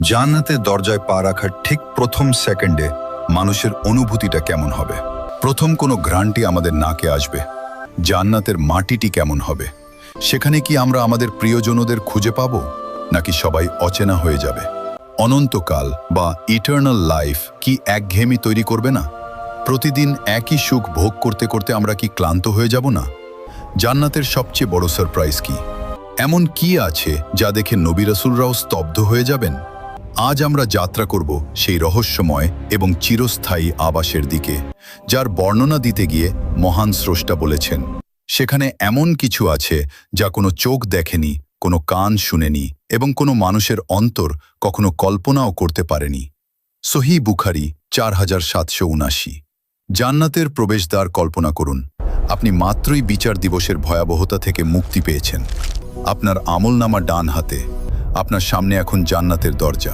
জান্নাতের দরজায় পা রাখার ঠিক প্রথম সেকেন্ডে মানুষের অনুভূতিটা কেমন হবে? প্রথম কোনো ঘ্রাণটি আমাদের নাকে আসবে। জান্নাতের মাটিটি কেমন হবে? সেখানে কি আমরা আমাদের প্রিয়জনদের খুঁজে পাব, নাকি সবাই অচেনা হয়ে যাবে? অনন্তকাল বা ইটার্নাল লাইফ কি একঘেয়েমি তৈরি করবে না? প্রতিদিন একই সুখ ভোগ করতে করতে আমরা কি ক্লান্ত হয়ে যাব না? জান্নাতের সবচেয়ে বড় সারপ্রাইজ কি? এমন কি আছে যা দেখে নবী রাসূলরাও স্তব্ধ হয়ে যাবেন? আজ আমরা যাত্রা করব সেই রহস্যময় এবং চিরস্থায়ী আবাসের দিকে, যার বর্ণনা দিতে গিয়ে মহান স্রষ্টা বলেছেন, সেখানে এমন কিছু আছে যা কোনো চোখ দেখেনি, কোনো কান শুনেনি এবং কোনো মানুষের অন্তর কখনো কল্পনাও করতে পারেনি। সহিহ বুখারী 4779। জান্নাতের প্রবেশদ্বার কল্পনা করুন। আপনি মাত্রই বিচার দিবসের ভয়াবহতা থেকে মুক্তি পেয়েছেন। আপনার আমলনামা ডান হাতে। আপনার সামনে এখন জান্নাতের দরজা।